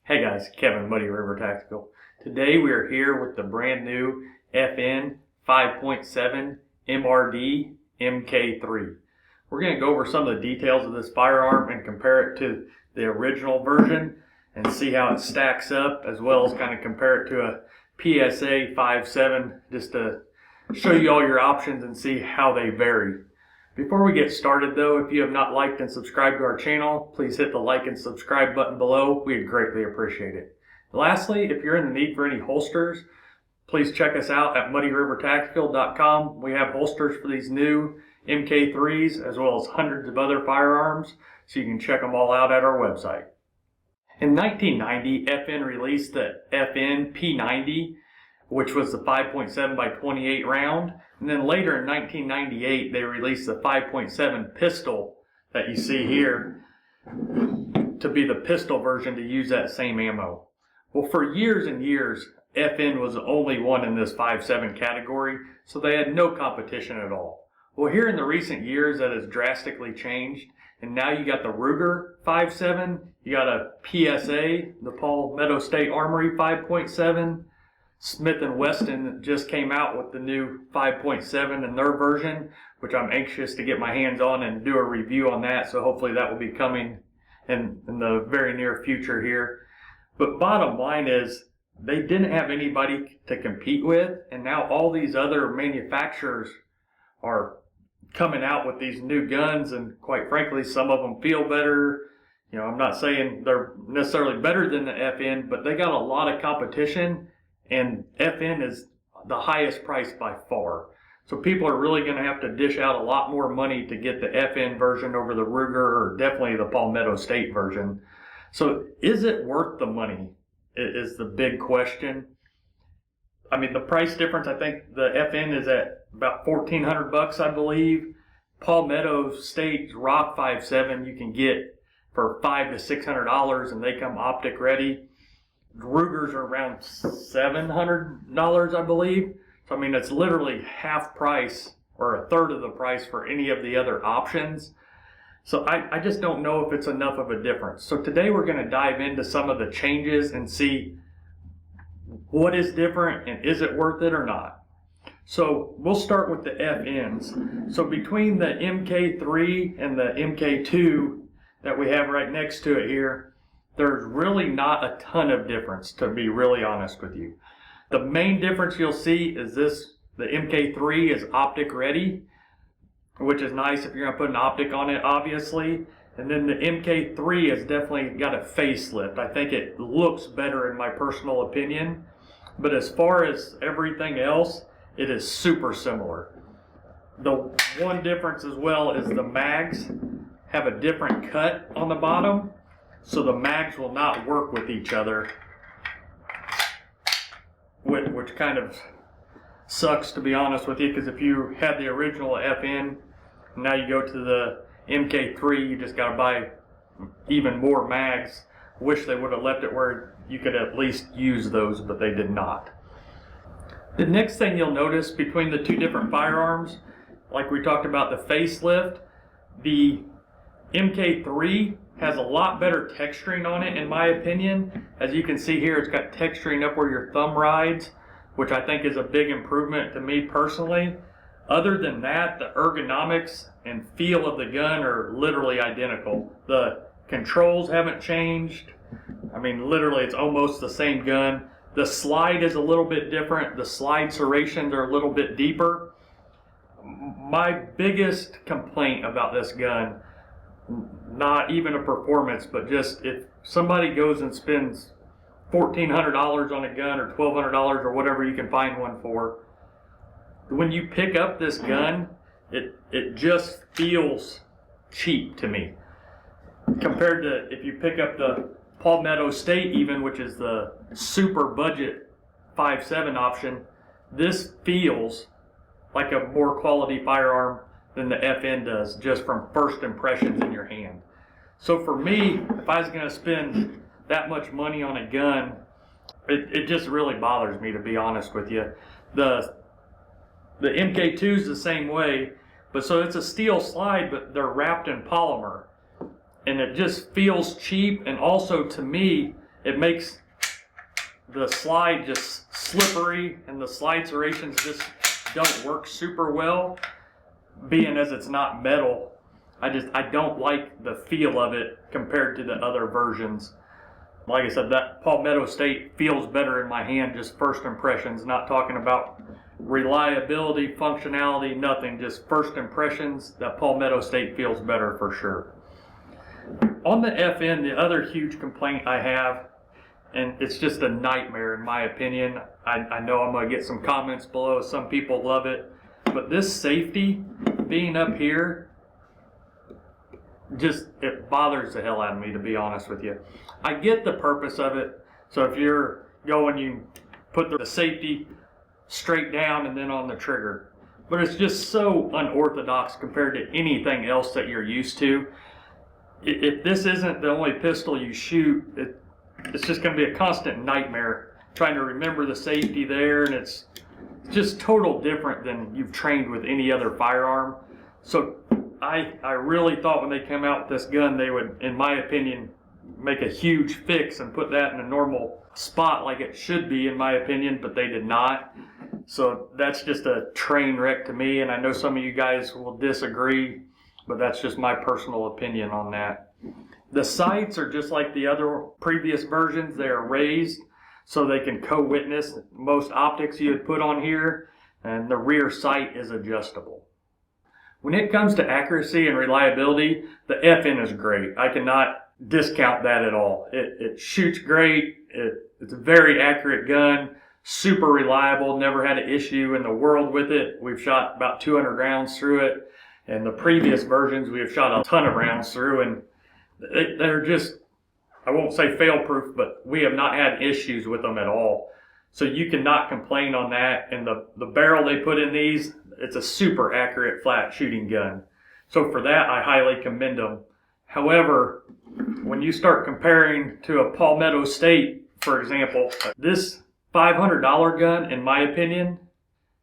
Hey guys, Kevin, Muddy River Tactical. Today we are here with the brand new FN 5.7 MRD MK3. We're going to go over some of the details of this firearm and compare it to the original version and see how it stacks up, as well as kind of compare it to a PSA 5.7 just to show you all your options and see how they vary. Before we get started though, if you have not liked and subscribed to our channel, please hit the like and subscribe button below. We'd greatly appreciate it. Lastly, if you're in the need for any holsters, please check us out at muddyrivertactical.com. We have holsters for these new MK3s as well as hundreds of other firearms, so you can check them all out at our website. In 1990, FN released the FN P90, which was the 5.7 by 28 round. And then later in 1998, they released the 5.7 pistol that you see here to be the pistol version to use that same ammo. Well, for years and years, FN was the only one in this 5.7 category, so they had no competition at all. Well, here in the recent years, that has drastically changed, and now you got the Ruger 5.7, you got a PSA, the Palmetto State Armory 5.7, Smith & Wesson just came out with the new 5.7 in their version, which I'm anxious to get my hands on and do a review on that, so hopefully that will be coming in the very near future here. But bottom line is, they didn't have anybody to compete with, and now all these other manufacturers are coming out with these new guns, and quite frankly, some of them feel better. You know, I'm not saying they're necessarily better than the FN, but they got a lot of competition. And FN is the highest price by far. So people are really going to have to dish out a lot more money to get the FN version over the Ruger, or definitely the Palmetto State version. So is it worth the money is the big question. I mean, the price difference, I think the FN is at about $1,400, I believe. Palmetto State's Rock 5.7 you can get for $500 to $600, and they come optic ready. Rugers are around $700, I believe. So, I mean, it's literally half price or a third of the price for any of the other options. So I just don't know if it's enough of a difference. So today we're going to dive into some of the changes and see what is different and is it worth it or not. So we'll start with the FNs. So between the MK3 and the MK2 that we have right next to it here, there's really not a ton of difference, to be really honest with you. The main difference you'll see is this: the MK3 is optic ready, which is nice if you're going to put an optic on it, obviously. And then the MK3 has definitely got a facelift. I think it looks better in my personal opinion. But as far as everything else, it is super similar. The one difference as well is the mags have a different cut on the bottom. So the mags will not work with each other, which kind of sucks, to be honest with you, because if you had the original FN, now you go to the MK3, you just got to buy even more mags. Wish they would have left it where you could at least use those, but they did not. The next thing you'll notice between the two different firearms, like we talked about the facelift, the MK3 has a lot better texturing on it, in my opinion. As you can see here, it's got texturing up where your thumb rides, which I think is a big improvement to me personally. Other than that, the ergonomics and feel of the gun are literally identical. The controls haven't changed. I mean, literally, it's almost the same gun. The slide is a little bit different. The slide serrations are a little bit deeper. My biggest complaint about this gun, not even a performance, but just if somebody goes and spends $1,400 on a gun or $1,200 or whatever you can find one for, when you pick up this gun, it just feels cheap to me. Compared to if you pick up the Palmetto State even, which is the super budget 5.7 option, this feels like a more quality firearm than the FN does, just from first impressions in your hand. So for me, if I was going to spend that much money on a gun, it just really bothers me, to be honest with you. The MK2 is the same way, but so it's a steel slide, but they're wrapped in polymer. And it just feels cheap, and also to me, it makes the slide just slippery, and the slide serrations just don't work super well, being as it's not metal. I don't like the feel of it compared to the other versions. Like I said, that Palmetto State feels better in my hand, just first impressions, not talking about reliability, functionality, nothing, just first impressions. That Palmetto State feels better for sure. On the FN, the other huge complaint I have, and it's just a nightmare in my opinion. I know I'm going to get some comments below. Some people love it. But this safety being up here, it bothers the hell out of me, to be honest with you. I get the purpose of it. So if you're going, you put the safety straight down and then on the trigger. But it's just so unorthodox compared to anything else that you're used to. If this isn't the only pistol you shoot, it's just going to be a constant nightmare trying to remember the safety there, and it's just total different than you've trained with any other firearm. So I really thought when they came out with this gun, they would, in my opinion, make a huge fix and put that in a normal spot like it should be, in my opinion, but they did not. So that's just a train wreck to me, and I know some of you guys will disagree, but that's just my personal opinion on that. The sights are just like the other previous versions. They are raised so they can co-witness most optics you would put on here, and the rear sight is adjustable. When it comes to accuracy and reliability, the FN is great. I cannot discount that at all. It shoots great. It's a very accurate gun, super reliable, never had an issue in the world with it. We've shot about 200 rounds through it, and the previous versions we have shot a ton of rounds through, and they're just, I won't say fail-proof, but we have not had issues with them at all. So you cannot complain on that. And the barrel they put in these, it's a super accurate flat shooting gun. So for that, I highly commend them. However, when you start comparing to a Palmetto State, for example, this $500 gun, in my opinion,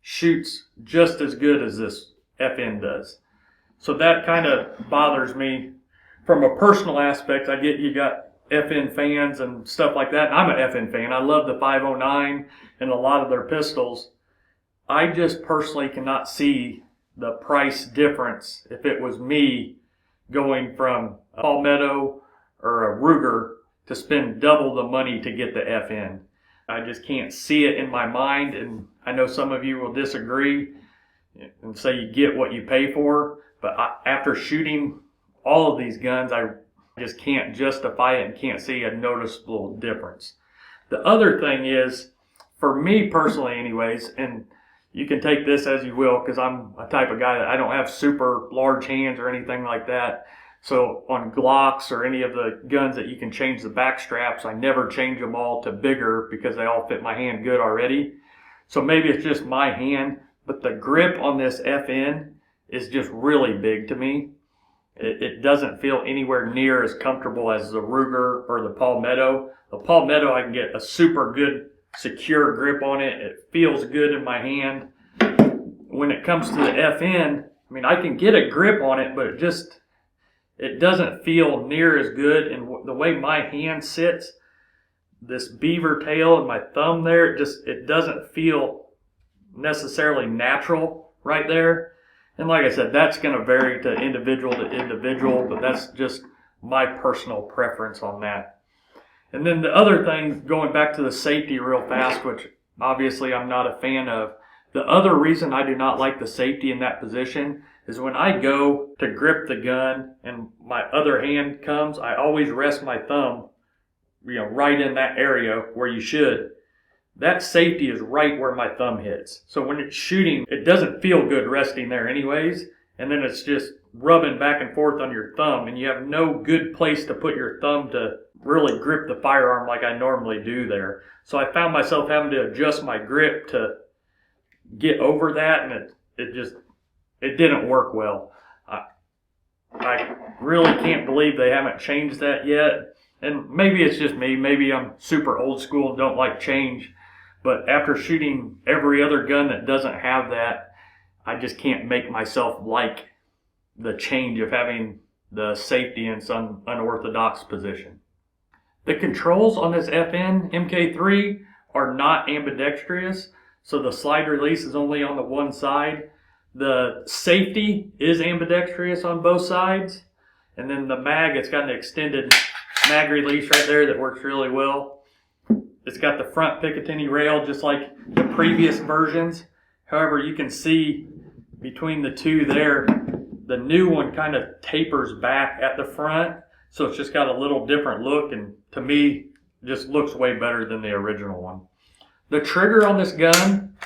shoots just as good as this FN does. So that kind of bothers me. From a personal aspect, I get you got FN fans and stuff like that. And I'm an FN fan. I love the 509 and a lot of their pistols. I just personally cannot see the price difference if it was me going from a Palmetto or a Ruger to spend double the money to get the FN. I just can't see it in my mind, and I know some of you will disagree and say you get what you pay for, but after shooting all of these guns, I just can't justify it and can't see a noticeable difference. The other thing is, for me personally anyways, and you can take this as you will, because I'm a type of guy that I don't have super large hands or anything like that. So on Glocks or any of the guns that you can change the back straps, I never change them all to bigger because they all fit my hand good already. So maybe it's just my hand, but the grip on this FN is just really big to me. It doesn't feel anywhere near as comfortable as the Ruger or the Palmetto. The Palmetto, I can get a super good, secure grip on it. It feels good in my hand. When it comes to the FN, I mean, I can get a grip on it, but it doesn't feel near as good. And the way my hand sits, this beaver tail and my thumb there, it doesn't feel necessarily natural right there. And like I said, that's going to vary to individual, but that's just my personal preference on that. And then the other thing, going back to the safety real fast, which obviously I'm not a fan of, the other reason I do not like the safety in that position is when I go to grip the gun and my other hand comes, I always rest my thumb, right in that area where you should. That safety is right where my thumb hits. So when it's shooting, it doesn't feel good resting there anyways. And then it's just rubbing back and forth on your thumb. And you have no good place to put your thumb to really grip the firearm like I normally do there. So I found myself having to adjust my grip to get over that. And it didn't work well. I really can't believe they haven't changed that yet. And maybe it's just me. Maybe I'm super old school and don't like change. But after shooting every other gun that doesn't have that, I just can't make myself like the change of having the safety in some unorthodox position. The controls on this FN MK3 are not ambidextrous, so the slide release is only on the one side. The safety is ambidextrous on both sides. And then the mag, it's got an extended mag release right there that works really well. It's got the front Picatinny rail just like the previous versions. However, you can see between the two there, the new one kind of tapers back at the front. So it's just got a little different look, and to me, just looks way better than the original one. The trigger on this gun,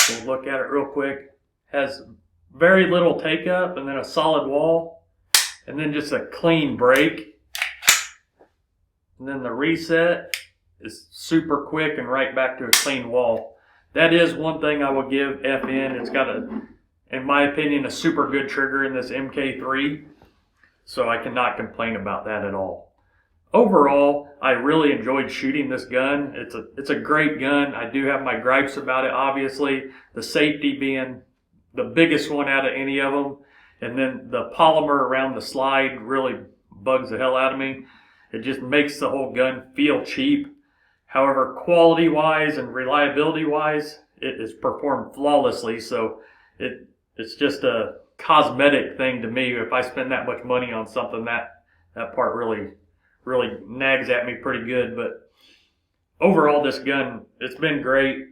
we'll look at it real quick, has very little take up and then a solid wall. And then just a clean break. And then the reset is super quick and right back to a clean wall. That is one thing I will give FN. It's got in my opinion, a super good trigger in this MK3. So I cannot complain about that at all. Overall, I really enjoyed shooting this gun. It's a great gun. I do have my gripes about it, obviously. The safety being the biggest one out of any of them. And then the polymer around the slide really bugs the hell out of me. It just makes the whole gun feel cheap. However, quality-wise and reliability-wise, it is performed flawlessly. So it's just a cosmetic thing to me. If I spend that much money on something, that part really nags at me pretty good. But overall, this gun, it's been great.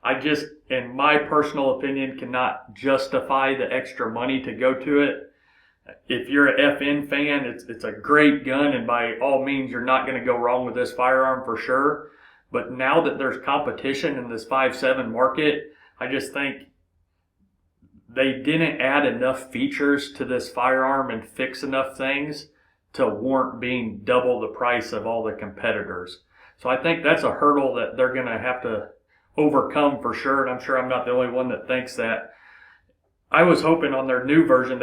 I just, in my personal opinion, cannot justify the extra money to go to it. If you're an FN fan, it's a great gun, and by all means, you're not going to go wrong with this firearm for sure. But now that there's competition in this 5.7 market, I just think they didn't add enough features to this firearm and fix enough things to warrant being double the price of all the competitors. So I think that's a hurdle that they're going to have to overcome for sure, and I'm sure I'm not the only one that thinks that. I was hoping on their new version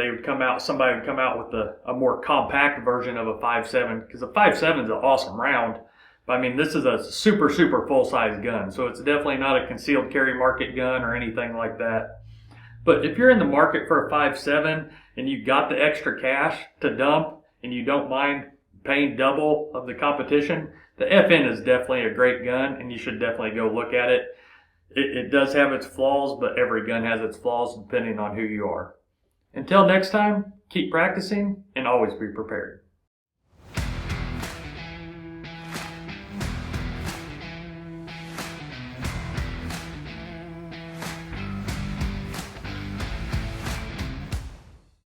somebody would come out with a more compact version of a 5.7, because a 5.7 is an awesome round. But I mean, this is a super full-size gun, so it's definitely not a concealed carry market gun or anything like that. But if you're in the market for a 5.7 and you got the extra cash to dump and you don't mind paying double of the competition, the FN is definitely a great gun, and you should definitely go look at it. It does have its flaws, but every gun has its flaws depending on who you are. Until next time, keep practicing and always be prepared.